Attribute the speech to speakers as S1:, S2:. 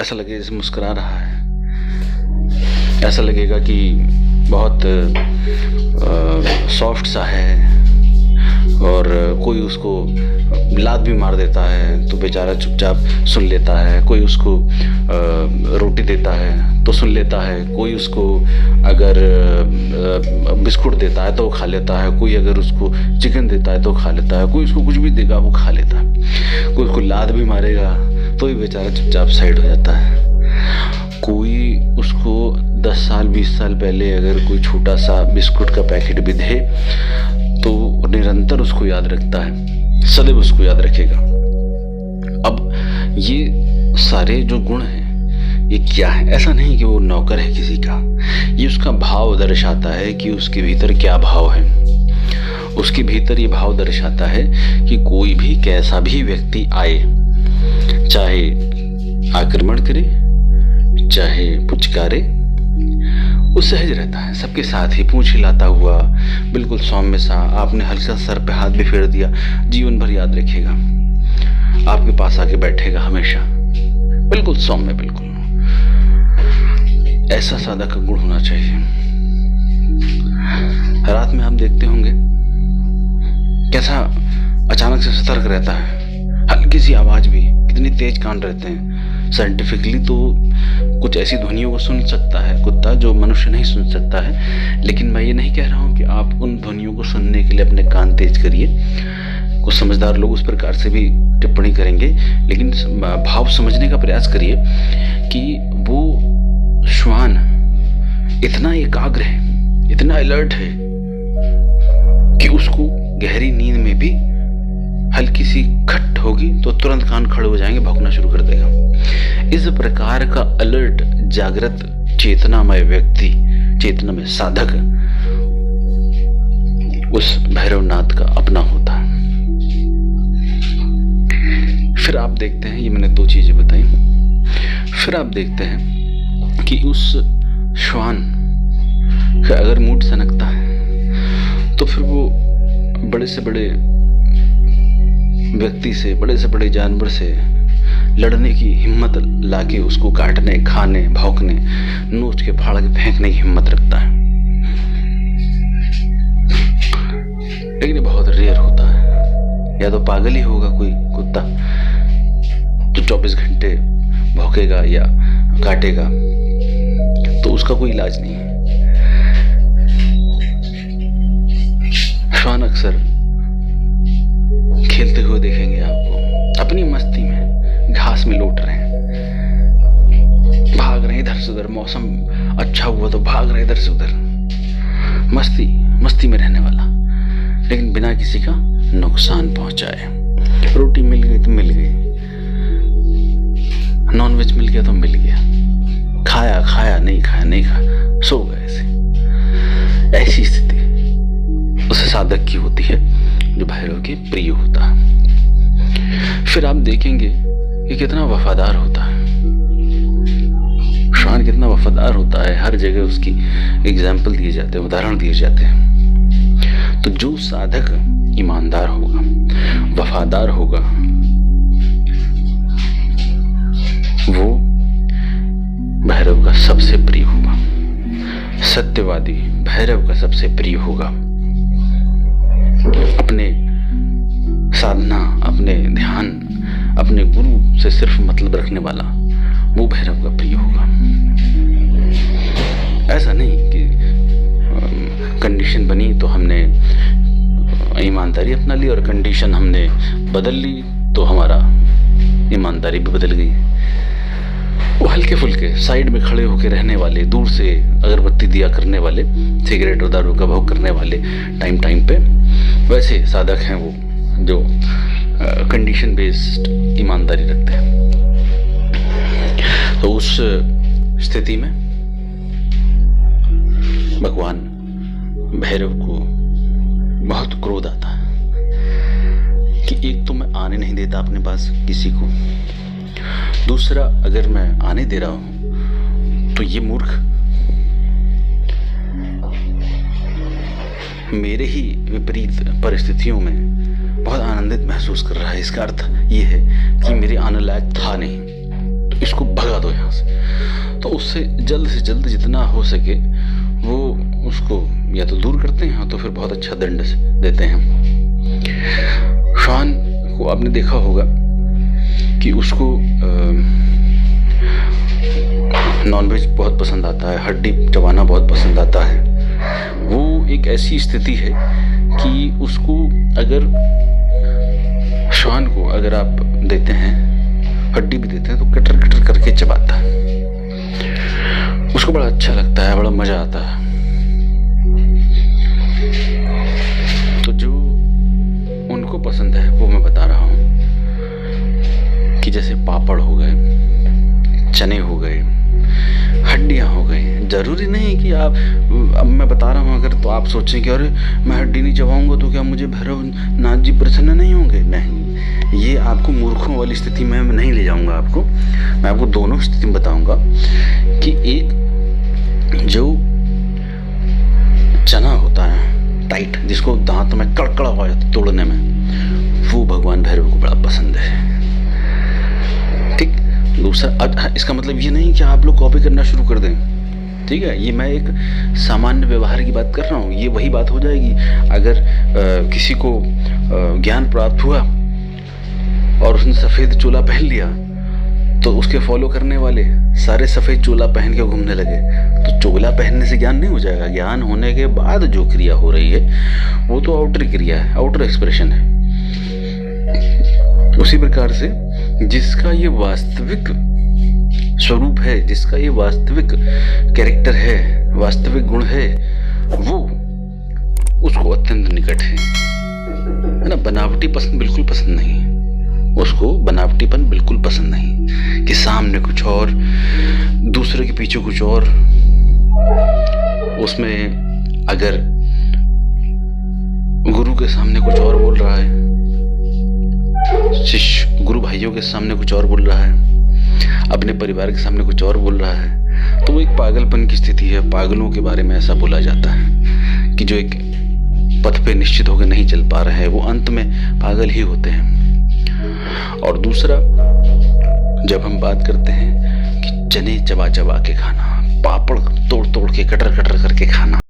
S1: ऐसा लगे जैसे मुस्कुरा रहा है, ऐसा लगेगा कि बहुत सॉफ्ट सा है, और कोई उसको लात भी मार देता है तो बेचारा चुपचाप सुन लेता है, कोई उसको रोटी देता है तो सुन लेता है, कोई उसको अगर बिस्कुट देता है तो वो खा लेता है, कोई अगर उसको चिकन देता है तो खा लेता है, कोई उसको कुछ भी देगा वो खा लेता है, कोई उसको लात भी मारेगा तो ही बेचारा चुपचाप साइड हो जाता है। कोई उसको 10 साल 20 साल पहले अगर कोई छोटा सा बिस्कुट का पैकेट भी दे तो निरंतर उसको याद रखता है, सदैव उसको याद रखेगा। अब ये सारे जो गुण हैं ये क्या है? ऐसा नहीं कि वो नौकर है किसी का, ये उसका भाव दर्शाता है कि उसके भीतर क्या भाव है। उसके भीतर ये भाव दर्शाता है कि कोई भी कैसा भी व्यक्ति आए, चाहे आक्रमण करे चाहे पुचकारे, वो सहज रहता है, सबके साथ ही पूंछ हिलाता हुआ, बिल्कुल सौम्य सा। आपने हल्का सर पे हाथ भी फेर दिया, जीवन भर याद रखेगा, आपके पास आके बैठेगा हमेशा, बिल्कुल सौम्य, बिल्कुल। ऐसा साधक का गुण होना चाहिए। रात में आप देखते होंगे कैसा अचानक से सतर्क रहता है, हल्की सी आवाज भी, कितनी तेज कान रहते हैं। साइंटिफिकली तो कुछ ऐसी ध्वनियों को सुन सकता है कुत्ता जो मनुष्य नहीं सुन सकता है, लेकिन मैं ये नहीं कह रहा हूँ कि आप उन ध्वनियों को सुनने के लिए अपने कान तेज करिए। कुछ समझदार लोग उस प्रकार से भी टिप्पणी करेंगे, लेकिन भाव समझने का प्रयास करिए कि वो श्वान इतना एकाग्र है, इतना अलर्ट है कि उसको गहरी नींद में भी हल्की सी खट होगी तो तुरंत कान खड़े हो जाएंगे, भौंकना शुरू कर देगा। इस प्रकार का अलर्ट, जागृत, चेतनामय व्यक्ति, चेतनामय साधक उस भैरवनाथ का अपना होता है। फिर आप देखते हैं, ये मैंने 2 चीजें बताई, फिर आप देखते हैं कि उस श्वान का अगर मूड सनकता है तो फिर वो बड़े से बड़े व्यक्ति से, बड़े से बड़े जानवर से लड़ने की हिम्मत लाके उसको काटने, खाने, भौंकने, नोच के फाड़ के फेंकने की हिम्मत रखता है। लेकिन ये बहुत रेयर होता है। या तो पागल ही होगा कोई कुत्ता जो 24 घंटे भौंकेगा या काटेगा, तो उसका कोई इलाज नहीं है। श्वान अक्सर खेलते हुए देखेंगे आपको, अपनी मस्ती में घास में लौट रहे हैं, भाग रहे हैं इधर से उधर, मौसम अच्छा हुआ तो भाग रहे इधर से उधर, मस्ती में रहने वाला, लेकिन बिना किसी का नुकसान पहुंचाए। रोटी मिल गई तो मिल गई, नॉनवेज मिल गया तो मिल गया, खाया नहीं खाया, सो गए। ऐसी स्थिति उस साधक की होती है जो भैरव के प्रिय होता है। फिर आप देखेंगे कि कितना वफादार होता है, श्वान कितना वफादार होता है। हर जगह उसकी एग्जाम्पल दिए जाते हैं, उदाहरण दिए जाते हैं। तो जो साधक ईमानदार होगा, वफादार होगा, वो भैरव का सबसे प्रिय होगा। सत्यवादी भैरव का सबसे प्रिय होगा। अपने साधना, अपने ध्यान, अपने गुरु से सिर्फ मतलब रखने वाला वो भैरव का प्रिय होगा। ऐसा नहीं कि कंडीशन बनी तो हमने ईमानदारी अपना ली और कंडीशन हमने बदल ली तो हमारा ईमानदारी भी बदल गई। वो हल्के फुल्के साइड में खड़े होकर रहने वाले, दूर से अगरबत्ती दिया करने वाले, सिगरेट और दारू का भोग करने वाले टाइम पे, वैसे साधक हैं वो जो कंडीशन बेस्ड ईमानदारी रखते हैं। तो उस स्थिति में भगवान भैरव को बहुत क्रोध आता है कि एक तो मैं आने नहीं देता अपने पास किसी को, दूसरा अगर मैं आने दे रहा हूं तो ये मूर्ख मेरे ही विपरीत परिस्थितियों में बहुत आनंदित महसूस कर रहा है। इसका अर्थ ये है कि मेरे आने लायक था नहीं, तो इसको भगा दो यहाँ से। तो उससे जल्द जितना हो सके वो उसको या तो दूर करते हैं, तो फिर बहुत अच्छा दंड देते हैं। शॉन को आपने देखा होगा कि उसको नॉनवेज बहुत पसंद आता है, हड्डी चबाना बहुत पसंद आता है। वो एक ऐसी स्थिति है कि उसको अगर शॉन को अगर आप देते हैं, हड्डी भी देते हैं, तो कटर कटर करके चबाता है। उसको बड़ा अच्छा लगता है, बड़ा मजा आता है। तो जो उनको पसंद है वो मैं बता रहा हूँ कि जैसे पापड़ हो गए, चने हो गए, हड्डियाँ हो गई। जरूरी नहीं कि आप, अब मैं बता रहा हूँ अगर, तो आप सोचें कि अरे मैं हड्डी नहीं चबाऊंगा तो क्या मुझे भैरव नाथ जी प्रसन्न नहीं होंगे? नहीं, ये आपको मूर्खों वाली स्थिति में मैं नहीं ले जाऊंगा आपको। मैं आपको दोनों स्थिति में बताऊंगा कि एक जो चना होता है टाइट, जिसको दांत में कड़कड़ा हो जाता है तोड़ने में, वो भगवान भैरव को बड़ा पसंद है। ठीक। दूसरा, इसका मतलब ये नहीं कि आप लोग कॉपी करना शुरू कर दें, ठीक है? ये मैं एक सामान्य व्यवहार की बात कर रहा हूँ। ये वही बात हो जाएगी अगर किसी को ज्ञान प्राप्त हुआ और उसने सफ़ेद चोला पहन लिया, तो उसके फॉलो करने वाले सारे सफ़ेद चोला पहन के घूमने लगे, तो चोला पहनने से ज्ञान नहीं हो जाएगा। ज्ञान होने के बाद जो क्रिया हो रही है वो तो आउटर क्रिया है, आउटर एक्सप्रेशन है। उसी प्रकार से जिसका ये वास्तविक स्वरूप है, जिसका ये वास्तविक कैरेक्टर है, वास्तविक गुण है, वो उसको अत्यंत निकट है ना। बनावटी पसंद बिल्कुल पसंद नहीं, उसको बनावटीपन बिल्कुल पसंद नहीं कि सामने कुछ और, दूसरे के पीछे कुछ और। उसमें अगर गुरु के सामने कुछ और बोल रहा है, शिष्य गुरु भाइयों के सामने कुछ और बोल रहा है, अपने परिवार के सामने कुछ और बोल रहा है, तो वो एक पागलपन की स्थिति है। पागलों के बारे में ऐसा बोला जाता है कि जो एक पथ पे निश्चित होकर नहीं चल पा रहे हैं, वो अंत में पागल ही होते हैं। और दूसरा, जब हम बात करते हैं कि चने चबा चबा के खाना, पापड़ तोड़ तोड़ के, कटर कटर करके खाना,